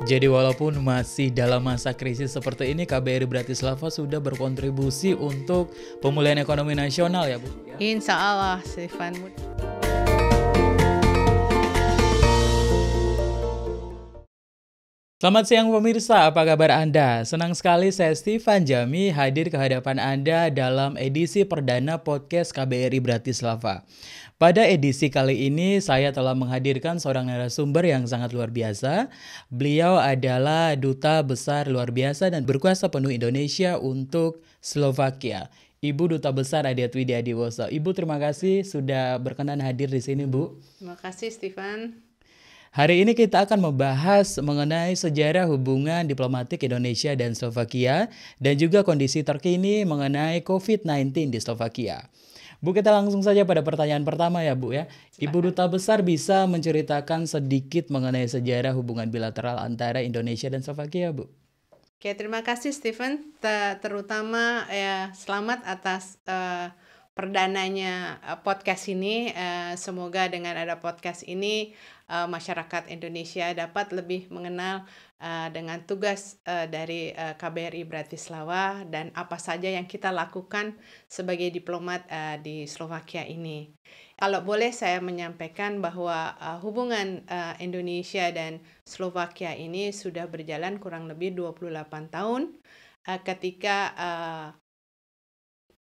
Jadi walaupun masih dalam masa krisis seperti ini, KBRI Bratislava sudah berkontribusi untuk pemulihan ekonomi nasional ya Bu? Insya Allah, Stefan. Selamat siang pemirsa, apa kabar Anda? Senang sekali saya Stefan Jami hadir ke hadapan Anda dalam edisi perdana podcast KBRI Bratislava. Pada edisi kali ini saya telah menghadirkan seorang narasumber yang sangat luar biasa. Beliau adalah Duta Besar luar biasa dan berkuasa penuh Indonesia untuk Slovakia. Ibu Duta Besar Adiat Widya Adiwoso. Ibu terima kasih sudah berkenan hadir di sini Bu. Terima kasih Stefan. Hari ini kita akan membahas mengenai sejarah hubungan diplomatik Indonesia dan Slovakia dan juga kondisi terkini mengenai COVID-19 di Slovakia. Bu, kita langsung saja pada pertanyaan pertama ya Bu ya. Ibu Duta Besar bisa menceritakan sedikit mengenai sejarah hubungan bilateral antara Indonesia dan Slovakia Bu? Oke, terima kasih Stephen. Terutama selamat atas perdananya podcast ini. Semoga dengan ada podcast ini masyarakat Indonesia dapat lebih mengenal dengan tugas dari KBRI Bratislava dan apa saja yang kita lakukan sebagai diplomat di Slovakia ini. Kalau boleh saya menyampaikan bahwa hubungan Indonesia dan Slovakia ini sudah berjalan kurang lebih 28 tahun ketika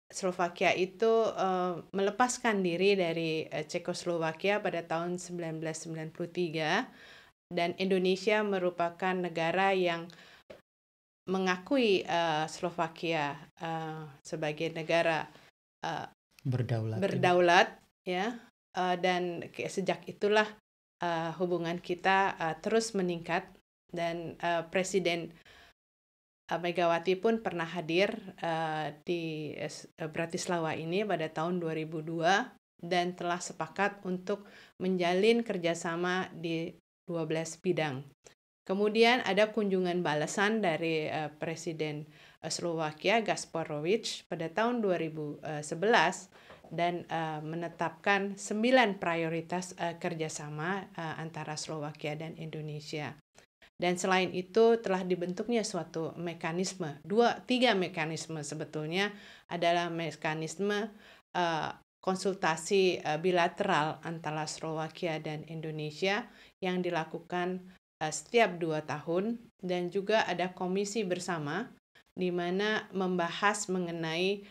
Slovakia itu melepaskan diri dari Cekoslowakia pada tahun 1993 dan Indonesia merupakan negara yang mengakui Slovakia sebagai negara berdaulat ya, dan sejak itulah hubungan kita terus meningkat dan Presiden Megawati pun pernah hadir di Bratislava ini pada tahun 2002 dan telah sepakat untuk menjalin kerjasama di 12 bidang. Kemudian ada kunjungan balasan dari Presiden Slovakia Gasparovic pada tahun 2011 dan menetapkan 9 prioritas kerjasama antara Slovakia dan Indonesia. Dan selain itu telah dibentuknya suatu mekanisme, 3 mekanisme sebetulnya adalah mekanisme konsultasi bilateral antara Slovakia dan Indonesia yang dilakukan setiap 2 tahun dan juga ada komisi bersama di mana membahas mengenai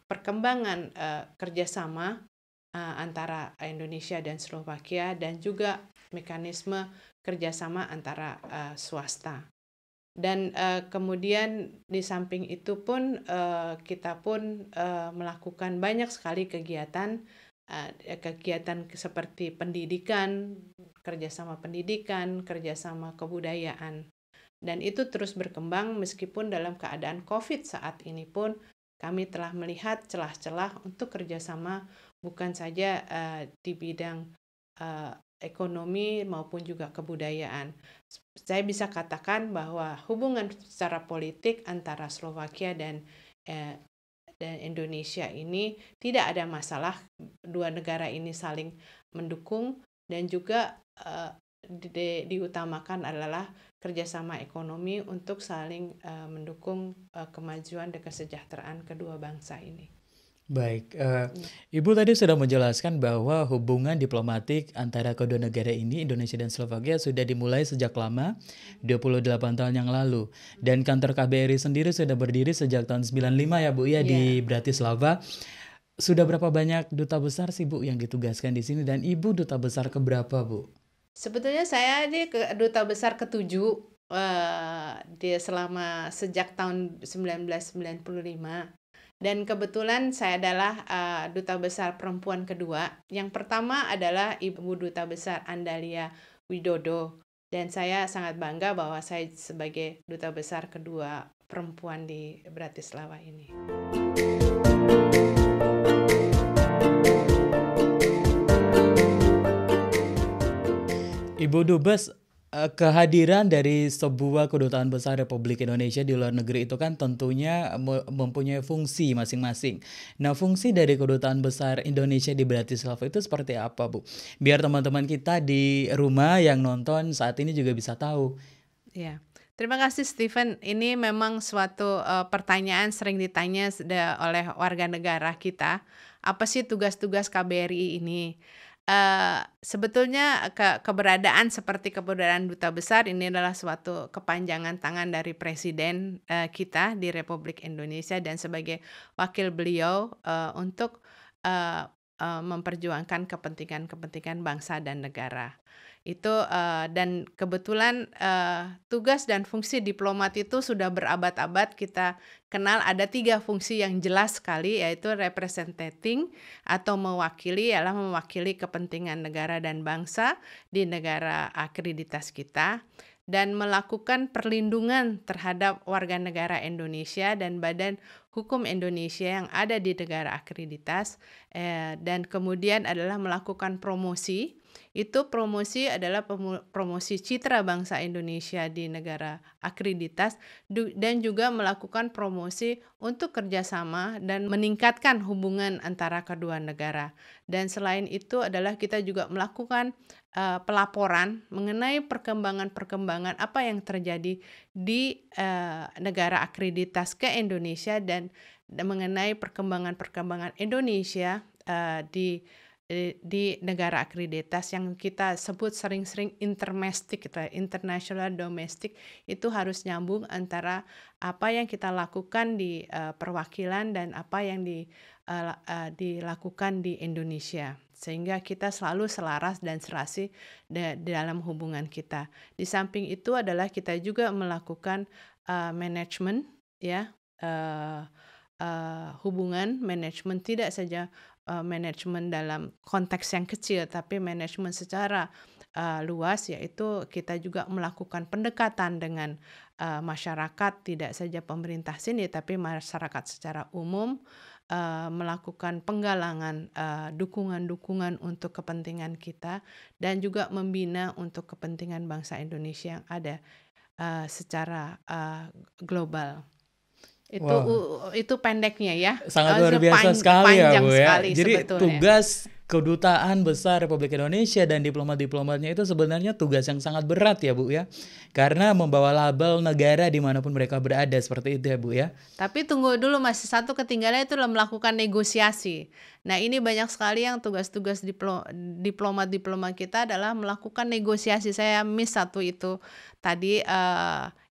perkembangan kerjasama antara Indonesia dan Slovakia dan juga mekanisme kerjasama antara swasta. Dan kemudian di samping itu pun kita pun melakukan banyak sekali kegiatan seperti pendidikan, kerjasama kebudayaan. Dan itu terus berkembang meskipun dalam keadaan COVID saat ini pun kami telah melihat celah-celah untuk kerjasama bukan saja di bidang ekonomi maupun juga kebudayaan. Saya bisa katakan bahwa hubungan secara politik antara Slovakia dan Indonesia ini tidak ada masalah. Dua negara ini saling mendukung dan juga diutamakan adalah kerjasama ekonomi untuk saling mendukung kemajuan dan kesejahteraan kedua bangsa ini. Baik, Ibu tadi sudah menjelaskan bahwa hubungan diplomatik antara kedua negara ini, Indonesia dan Slovakia, sudah dimulai sejak lama, 28 tahun yang lalu. Dan kantor KBRI sendiri sudah berdiri sejak tahun 95 ya Bu ya, di Bratislava. Sudah berapa banyak duta besar sih Bu yang ditugaskan di sini dan Ibu duta besar keberapa Bu? Sebetulnya saya ini duta besar ke-7 selama sejak tahun 1995. Dan kebetulan saya adalah duta besar perempuan kedua. Yang pertama adalah Ibu Duta Besar Andalia Widodo. Dan saya sangat bangga bahwa saya sebagai duta besar kedua perempuan di Bratislava ini. Ibu Dubes, kehadiran dari sebuah kedutaan besar Republik Indonesia di luar negeri itu kan tentunya mempunyai fungsi masing-masing. Nah, fungsi dari kedutaan besar Indonesia di Bratislava itu seperti apa, Bu? Biar teman-teman kita di rumah yang nonton saat ini juga bisa tahu Ya, terima kasih Stephen. Ini memang suatu pertanyaan sering ditanya oleh warga negara kita. Apa sih tugas-tugas KBRI ini? Sebetulnya keberadaan seperti keberadaan duta besar ini adalah suatu kepanjangan tangan dari Presiden kita di Republik Indonesia dan sebagai wakil beliau untuk memperjuangkan kepentingan-kepentingan bangsa dan negara. Itu dan kebetulan tugas dan fungsi diplomat itu sudah berabad-abad kita kenal ada 3 fungsi yang jelas sekali, yaitu representing atau mewakili, ialah mewakili kepentingan negara dan bangsa di negara akreditas kita, dan melakukan perlindungan terhadap warga negara Indonesia dan badan hukum Indonesia yang ada di negara akreditas, dan kemudian adalah melakukan promosi. Itu promosi adalah promosi citra bangsa Indonesia di negara akreditas dan juga melakukan promosi untuk kerjasama dan meningkatkan hubungan antara kedua negara. Dan selain itu adalah kita juga melakukan pelaporan mengenai perkembangan-perkembangan apa yang terjadi di negara akreditas ke Indonesia dan mengenai perkembangan-perkembangan Indonesia di negara akreditas yang kita sebut sering-sering intermestik, gitu, international domestic, itu harus nyambung antara apa yang kita lakukan di perwakilan dan apa yang dilakukan di Indonesia, sehingga kita selalu selaras dan serasi dalam hubungan kita. Di samping itu adalah kita juga melakukan manajemen, ya, hubungan manajemen tidak saja manajemen dalam konteks yang kecil, tapi manajemen secara luas, yaitu kita juga melakukan pendekatan dengan masyarakat, tidak saja pemerintah sini, tapi masyarakat secara umum, melakukan penggalangan dukungan-dukungan untuk kepentingan kita, dan juga membina untuk kepentingan bangsa Indonesia yang ada secara global. Itu pendeknya ya. Sangat luar biasa sekali ya Bu ya. Jadi sebetulnya. Tugas Kedutaan Besar Republik Indonesia dan diplomat-diplomatnya itu sebenarnya tugas yang sangat berat ya Bu ya. Karena membawa label negara dimanapun mereka berada, seperti itu ya Bu ya. Tapi tunggu dulu, masih satu ketinggalan, itu melakukan negosiasi. Nah ini banyak sekali yang tugas-tugas diplomat-diplomat kita adalah melakukan negosiasi. Saya miss satu itu tadi.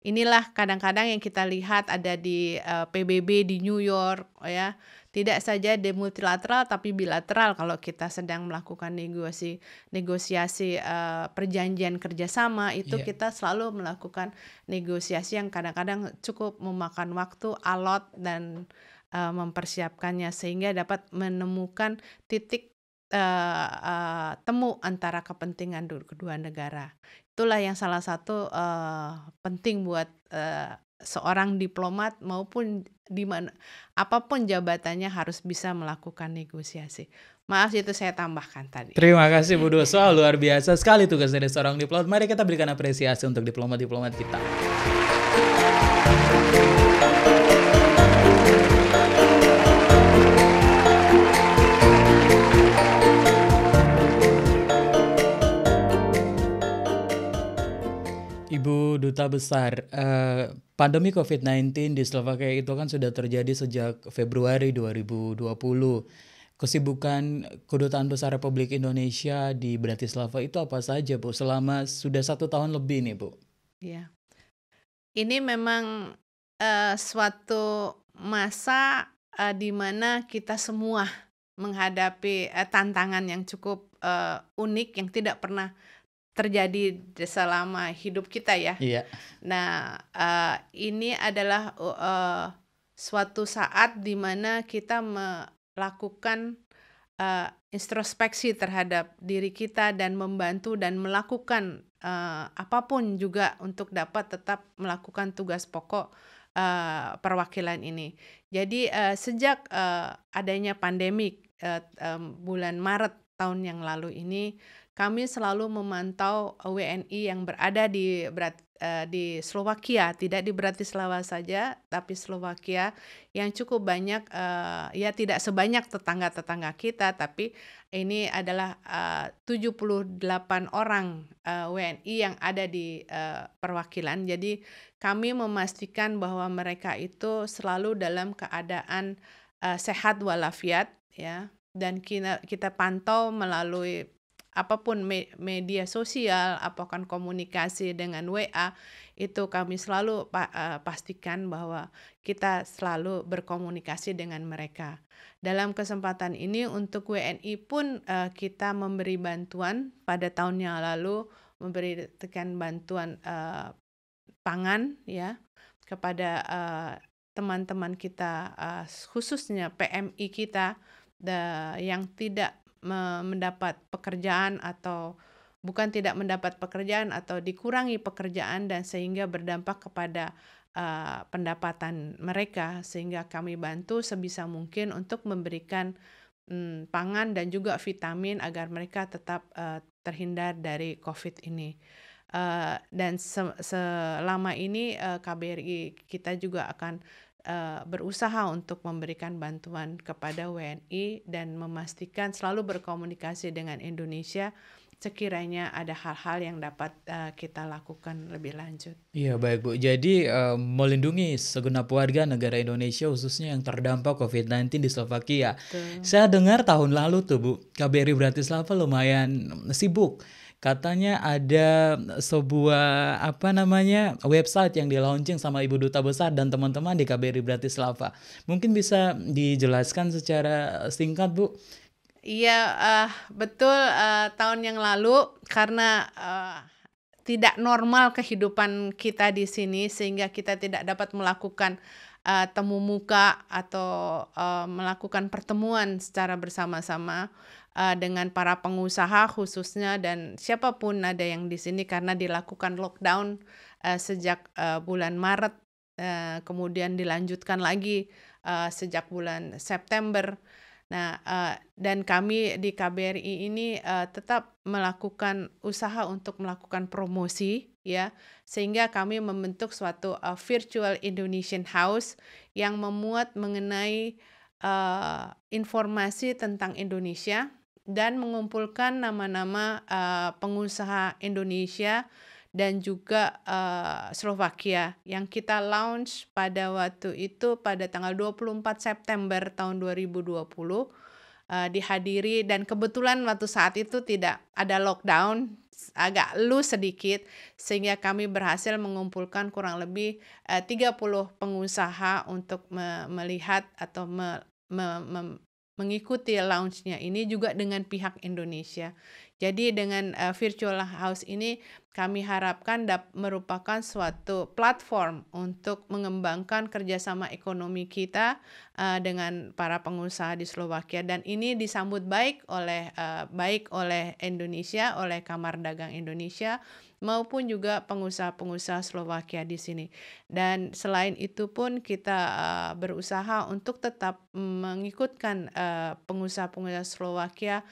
Inilah kadang-kadang yang kita lihat ada di PBB di New York, ya. Tidak saja di multilateral tapi bilateral kalau kita sedang melakukan negosiasi perjanjian kerjasama itu kita selalu melakukan negosiasi yang kadang-kadang cukup memakan waktu, alot dan mempersiapkannya sehingga dapat menemukan titik temu antara kepentingan kedua negara. Itulah yang salah satu penting buat seorang diplomat maupun di mana apapun jabatannya harus bisa melakukan negosiasi. Maaf itu saya tambahkan tadi. Terima kasih Bu Duswa, luar biasa sekali tugas dari seorang diplomat. Mari kita berikan apresiasi untuk diplomat-diplomat kita. Ibu Duta Besar, pandemi COVID-19 di Slovakia itu kan sudah terjadi sejak Februari 2020. Kesibukan Kedutaan Besar Republik Indonesia di Bratislava itu apa saja Bu? Selama sudah 1 tahun lebih nih Bu. Ya, ini memang suatu masa di mana kita semua menghadapi tantangan yang cukup unik yang tidak pernah terjadi selama hidup kita ya. Iya. Nah, ini adalah suatu saat di mana kita melakukan introspeksi terhadap diri kita dan membantu dan melakukan apapun juga untuk dapat tetap melakukan tugas pokok perwakilan ini. Jadi sejak adanya pandemik bulan Maret tahun yang lalu ini, kami selalu memantau WNI yang berada di Slovakia, tidak di Bratislava saja, tapi Slovakia yang cukup banyak, ya tidak sebanyak tetangga-tetangga kita, tapi ini adalah 78 orang WNI yang ada di perwakilan. Jadi kami memastikan bahwa mereka itu selalu dalam keadaan sehat walafiat, ya, dan kita pantau melalui apapun media sosial, apapun komunikasi dengan WA, itu kami selalu pastikan bahwa kita selalu berkomunikasi dengan mereka. Dalam kesempatan ini untuk WNI pun kita memberi bantuan pada tahun yang lalu, memberikan bantuan pangan, ya, kepada teman-teman kita, khususnya PMI kita yang tidak mendapat pekerjaan atau bukan tidak mendapat pekerjaan atau dikurangi pekerjaan, dan sehingga berdampak kepada pendapatan mereka, sehingga kami bantu sebisa mungkin untuk memberikan pangan dan juga vitamin agar mereka tetap terhindar dari COVID ini. Dan selama ini KBRI kita juga akan berusaha untuk memberikan bantuan kepada WNI dan memastikan selalu berkomunikasi dengan Indonesia sekiranya ada hal-hal yang dapat kita lakukan lebih lanjut. Iya, baik Bu. Jadi melindungi segenap warga negara Indonesia khususnya yang terdampak COVID-19 di Slovakia. Betul. Saya dengar tahun lalu tuh Bu, KBRI Bratislava lumayan sibuk. Katanya ada sebuah website yang di-launching sama Ibu Duta Besar dan teman-teman di KBRI Bratislava. Mungkin bisa dijelaskan secara singkat, Bu? Iya, betul, tahun yang lalu karena tidak normal kehidupan kita di sini sehingga kita tidak dapat melakukan temu muka atau melakukan pertemuan secara bersama-sama dengan para pengusaha khususnya dan siapapun ada yang di sini karena dilakukan lockdown sejak bulan Maret, kemudian dilanjutkan lagi sejak bulan September. Nah, dan kami di KBRI ini tetap melakukan usaha untuk melakukan promosi, ya, sehingga kami membentuk suatu virtual Indonesian House yang memuat mengenai informasi tentang Indonesia dan mengumpulkan nama-nama pengusaha Indonesia dan juga Slovakia yang kita launch pada waktu itu pada tanggal 24 September tahun 2020, dihadiri, dan kebetulan waktu saat itu tidak ada lockdown, agak loose sedikit, sehingga kami berhasil mengumpulkan kurang lebih 30 pengusaha untuk melihat atau mengikuti launch-nya ini juga dengan pihak Indonesia. Jadi dengan virtual house ini kami harapkan merupakan suatu platform untuk mengembangkan kerjasama ekonomi kita dengan para pengusaha di Slovakia, dan ini disambut baik oleh Indonesia, oleh Kamar Dagang Indonesia maupun juga pengusaha-pengusaha Slovakia di sini. Dan selain itu pun kita berusaha untuk tetap mengikutkan pengusaha-pengusaha Slovakia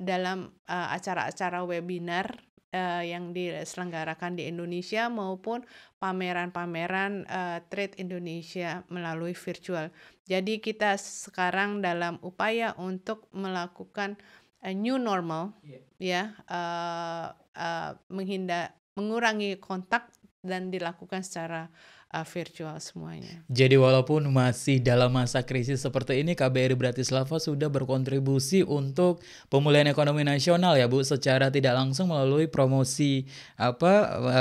dalam acara-acara webinar yang diselenggarakan di Indonesia maupun pameran-pameran trade Indonesia melalui virtual. Jadi kita sekarang dalam upaya untuk melakukan new normal, ya, mengurangi kontak dan dilakukan secara virtual semuanya. Jadi walaupun masih dalam masa krisis seperti ini, KBRI Bratislava sudah berkontribusi untuk pemulihan ekonomi nasional ya Bu, secara tidak langsung melalui promosi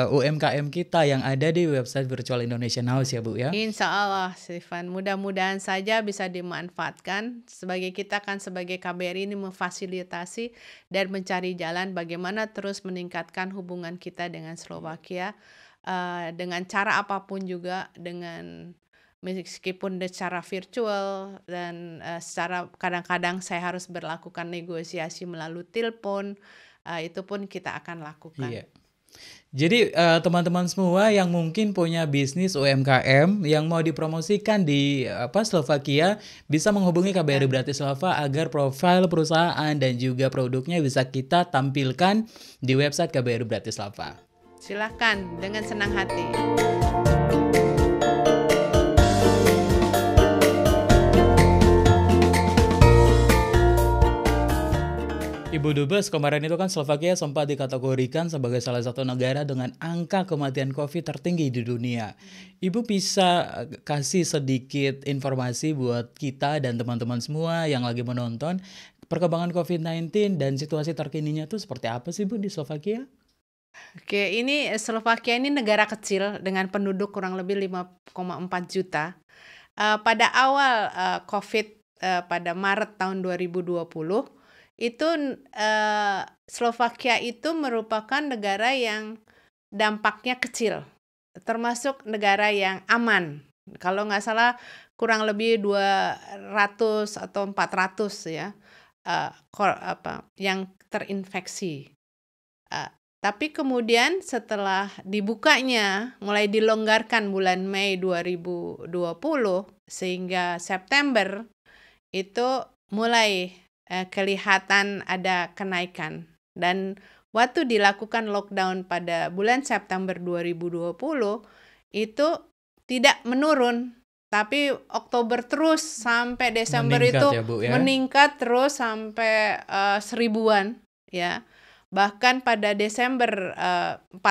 UMKM kita yang ada di website Virtual Indonesian House ya Bu ya. Insya Allah, Stefan, mudah-mudahan saja bisa dimanfaatkan. Sebagai KBRI ini memfasilitasi dan mencari jalan bagaimana terus meningkatkan hubungan kita dengan Slovakia. Dengan cara apapun juga, dengan meskipun secara virtual dan secara kadang-kadang saya harus berlakukan negosiasi melalui telepon, itu pun kita akan lakukan. Iya. Jadi teman-teman semua yang mungkin punya bisnis UMKM yang mau dipromosikan di Slovakia bisa menghubungi KBRI Bratislava agar profil perusahaan dan juga produknya bisa kita tampilkan di website KBRI Bratislava. Silakan dengan senang hati. Ibu Dubes, kemarin itu kan Slovakia sempat dikategorikan sebagai salah satu negara dengan angka kematian COVID tertinggi di dunia. Ibu bisa kasih sedikit informasi buat kita dan teman-teman semua yang lagi menonton perkembangan COVID-19 dan situasi terkininya tuh seperti apa sih Bu di Slovakia? Oke, ini Slovakia ini negara kecil dengan penduduk kurang lebih 5,4 juta. Pada awal COVID pada Maret tahun 2020 itu Slovakia itu merupakan negara yang dampaknya kecil, termasuk negara yang aman. Kalau nggak salah kurang lebih 200 atau 400 ya yang terinfeksi. Tapi kemudian setelah dibukanya, mulai dilonggarkan bulan Mei 2020 sehingga September itu mulai kelihatan ada kenaikan. Dan waktu dilakukan lockdown pada bulan September 2020 itu tidak menurun, tapi Oktober terus sampai Desember Meningkat itu ya, Bu, ya? meningkat terus sampai 1000-an ya. Bahkan pada Desember 14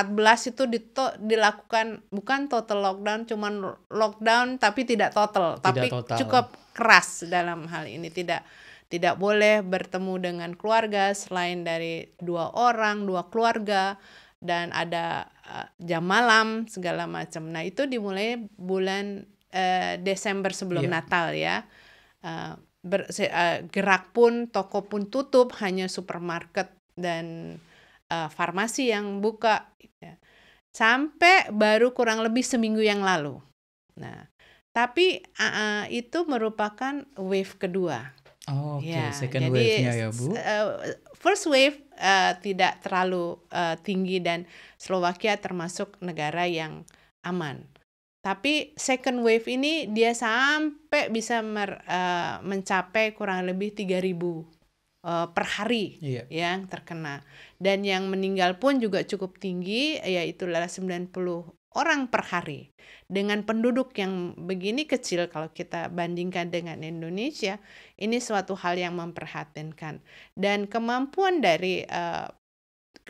itu dilakukan bukan total lockdown, cuman lockdown tapi tidak total, tapi total. cukup keras dalam hal ini. Tidak boleh bertemu dengan keluarga selain dari 2 orang, 2 keluarga, dan ada jam malam segala macam. Nah, itu dimulai bulan Desember sebelum Natal ya. Gerak pun, toko pun tutup, hanya supermarket dan farmasi yang buka. Sampai baru kurang lebih seminggu yang lalu. Nah, tapi itu merupakan wave kedua. Oke, Ya, second jadi wave-nya ya, Bu? First wave tidak terlalu tinggi dan Slovakia termasuk negara yang aman. Tapi second wave ini dia sampai bisa mencapai kurang lebih 3.000 per hari yang terkena. Dan yang meninggal pun juga cukup tinggi, yaitu adalah 90 orang per hari. Dengan penduduk yang begini kecil, kalau kita bandingkan dengan Indonesia, ini suatu hal yang memprihatinkan. Dan kemampuan dari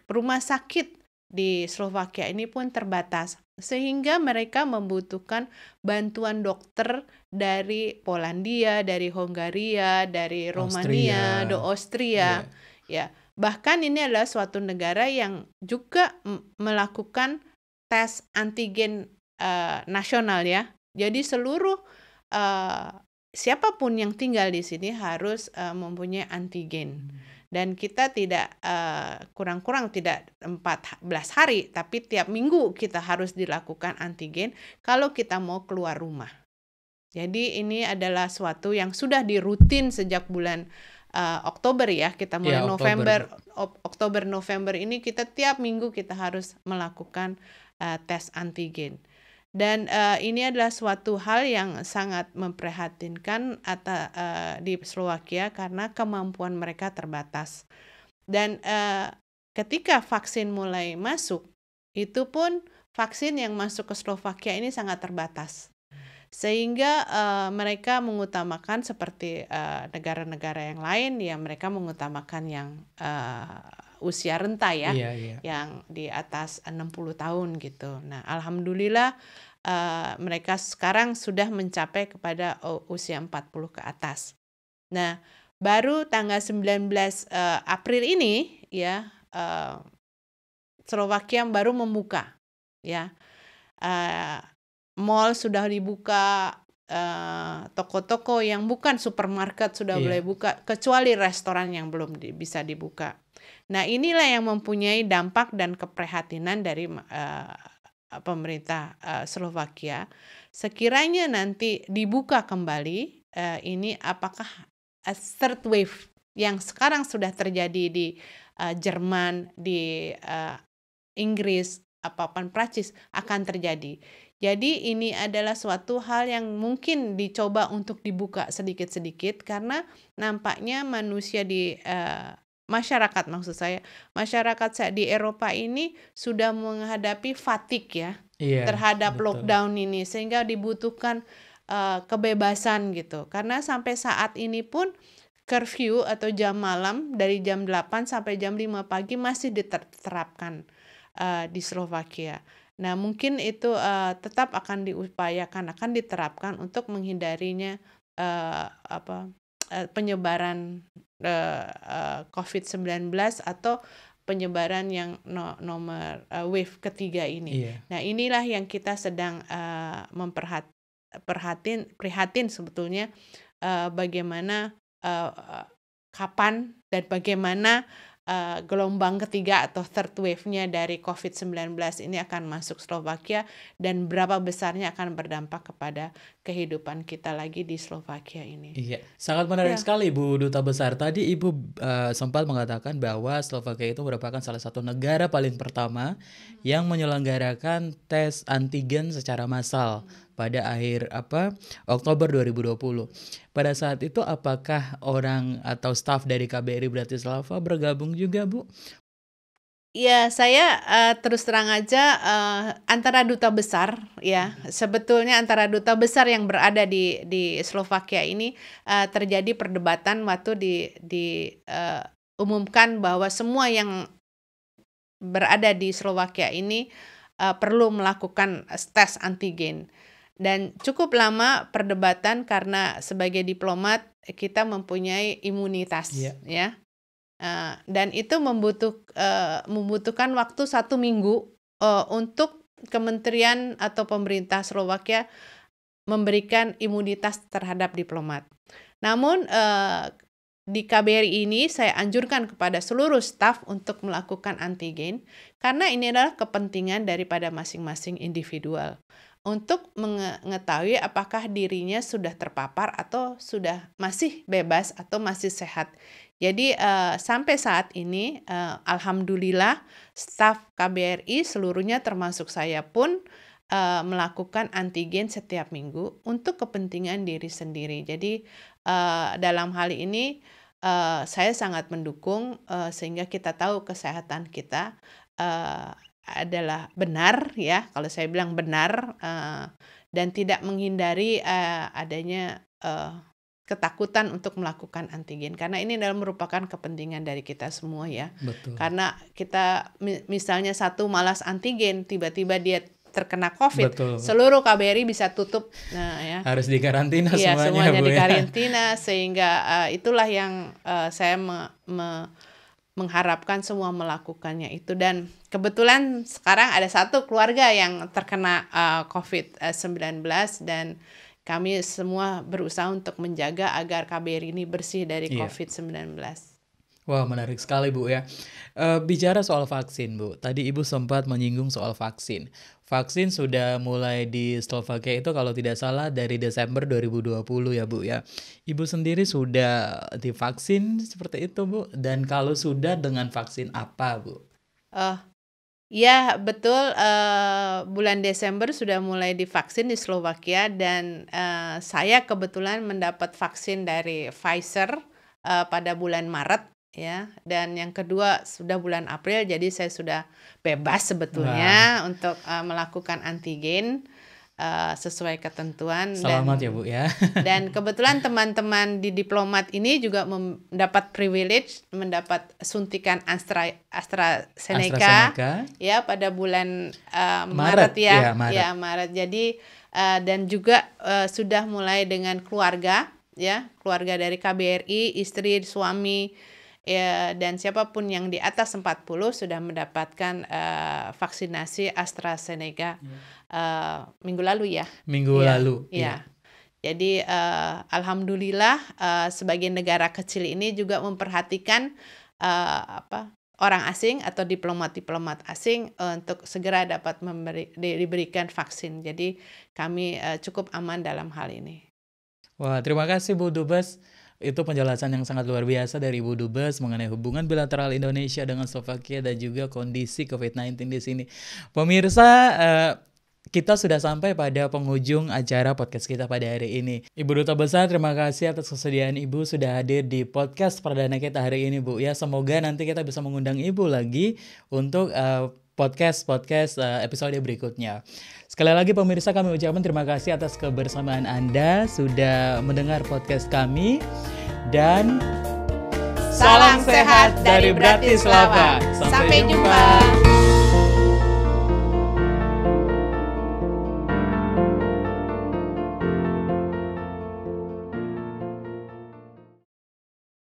rumah sakit di Slovakia ini pun terbatas, sehingga mereka membutuhkan bantuan dokter dari Polandia, dari Hongaria, dari Romania, dari Austria. Ya, bahkan ini adalah suatu negara yang juga melakukan tes antigen nasional ya. Jadi seluruh siapapun yang tinggal di sini harus mempunyai antigen. Dan kita tidak kurang-kurang tidak 14 hari, tapi tiap minggu kita harus dilakukan antigen kalau kita mau keluar rumah. Jadi ini adalah suatu yang sudah dirutin sejak bulan Oktober ya. Kita mulai Oktober, November ini kita tiap minggu kita harus melakukan tes antigen. Dan ini adalah suatu hal yang sangat memprihatinkan di Slovakia karena kemampuan mereka terbatas. Dan ketika vaksin mulai masuk, itu pun vaksin yang masuk ke Slovakia ini sangat terbatas. Sehingga mereka mengutamakan seperti negara-negara yang lain, ya mereka mengutamakan yang usia renta ya, yang di atas 60 tahun gitu. Nah, alhamdulillah mereka sekarang sudah mencapai kepada usia 40 ke atas. Nah, baru tanggal 19 April ini ya Slovakia baru membuka ya. Mall sudah dibuka, toko-toko yang bukan supermarket sudah boleh buka, kecuali restoran yang belum bisa dibuka. Nah, inilah yang mempunyai dampak dan keprihatinan dari pemerintah Slovakia. Sekiranya nanti dibuka kembali, ini apakah third wave yang sekarang sudah terjadi di Jerman, di Inggris, apapun Prancis akan terjadi. Jadi ini adalah suatu hal yang mungkin dicoba untuk dibuka sedikit-sedikit karena nampaknya manusia di masyarakat maksud saya, masyarakat di Eropa ini sudah menghadapi fatigue ya Iya, terhadap betul. lockdown ini, sehingga dibutuhkan kebebasan gitu. Karena sampai saat ini pun curfew atau jam malam dari jam 8 sampai jam 5 pagi masih diterapkan di Slovakia. Nah, mungkin itu tetap akan diupayakan, akan diterapkan untuk menghindarinya penyebaran COVID-19 atau penyebaran yang nomor wave ketiga ini. Iya. Nah, inilah yang kita sedang prihatin sebetulnya, bagaimana kapan dan bagaimana gelombang ketiga atau third wave-nya dari COVID-19 ini akan masuk Slovakia dan berapa besarnya akan berdampak kepada kehidupan kita lagi di Slovakia ini. Iya, sangat menarik Ya. sekali Ibu Duta Besar. Tadi Ibu sempat mengatakan bahwa Slovakia itu merupakan salah satu negara paling pertama yang menyelenggarakan tes antigen secara massal pada akhir Oktober 2020. Pada saat itu apakah orang atau staf dari KBRI Bratislava bergabung juga, Bu? Ya, saya terus terang aja antara duta besar ya, sebetulnya antara duta besar yang berada di Slovakia ini terjadi perdebatan waktu umumkan bahwa semua yang berada di Slovakia ini perlu melakukan tes antigen. Dan cukup lama perdebatan karena sebagai diplomat kita mempunyai imunitas, ya. Dan itu membutuhkan waktu 1 minggu untuk kementerian atau pemerintah Slovakia memberikan imunitas terhadap diplomat. Namun di KBRI ini saya anjurkan kepada seluruh staf untuk melakukan antigen karena ini adalah kepentingan daripada masing-masing individual untuk mengetahui apakah dirinya sudah terpapar atau sudah masih bebas atau masih sehat. Jadi sampai saat ini alhamdulillah staf KBRI seluruhnya termasuk saya pun melakukan antigen setiap minggu untuk kepentingan diri sendiri. Jadi dalam hal ini saya sangat mendukung sehingga kita tahu kesehatan kita adalah benar ya, kalau saya bilang benar dan tidak menghindari adanya ketakutan untuk melakukan antigen karena ini adalah merupakan kepentingan dari kita semua ya. Betul. Karena kita misalnya satu malas antigen, tiba-tiba dia terkena COVID, Betul. seluruh KBRI bisa tutup. Nah, ya. Harus dikarantina Iya, semuanya Bu, dikarantina sehingga itulah yang saya mengharapkan semua melakukannya itu. Dan kebetulan sekarang ada satu keluarga yang terkena COVID-19 dan kami semua berusaha untuk menjaga agar KBRI ini bersih dari COVID-19. Wah, menarik sekali Bu ya. Bicara soal vaksin Bu, tadi Ibu sempat menyinggung soal vaksin. Vaksin sudah mulai di Slovakia itu kalau tidak salah dari Desember 2020 ya Bu ya. Ibu sendiri sudah divaksin seperti itu Bu? Dan kalau sudah dengan vaksin apa Bu? Ya betul, bulan Desember sudah mulai divaksin di Slovakia dan saya kebetulan mendapat vaksin dari Pfizer pada bulan Maret ya, dan yang kedua sudah bulan April, jadi saya sudah bebas sebetulnya untuk melakukan antigen sesuai ketentuan. Selamat ya Bu ya. Dan kebetulan teman-teman di diplomat ini juga mendapat privilege mendapat suntikan AstraZeneca ya pada bulan Maret ya. Maret. Jadi dan juga sudah mulai dengan keluarga ya, keluarga dari KBRI, istri, suami ya, dan siapapun yang di atas 40 sudah mendapatkan vaksinasi AstraZeneca minggu lalu ya. Minggu lalu. Ya. Jadi alhamdulillah sebagai negara kecil ini juga memperhatikan orang asing atau diplomat-diplomat asing untuk segera dapat diberikan vaksin. Jadi kami cukup aman dalam hal ini. Wah, terima kasih Bu Dubes. Itu penjelasan yang sangat luar biasa dari Ibu Dubes mengenai hubungan bilateral Indonesia dengan Slovakia dan juga kondisi COVID-19 di sini. Pemirsa, kita sudah sampai pada penghujung acara podcast kita pada hari ini. Ibu Duta Besar, terima kasih atas kesediaan Ibu sudah hadir di podcast perdana kita hari ini, Bu. Ya, semoga nanti kita bisa mengundang Ibu lagi untuk podcast episode berikutnya. Sekali lagi pemirsa, kami ucapkan terima kasih atas kebersamaan Anda sudah mendengar podcast kami, dan salam sehat dari Bratislava. Sampai jumpa.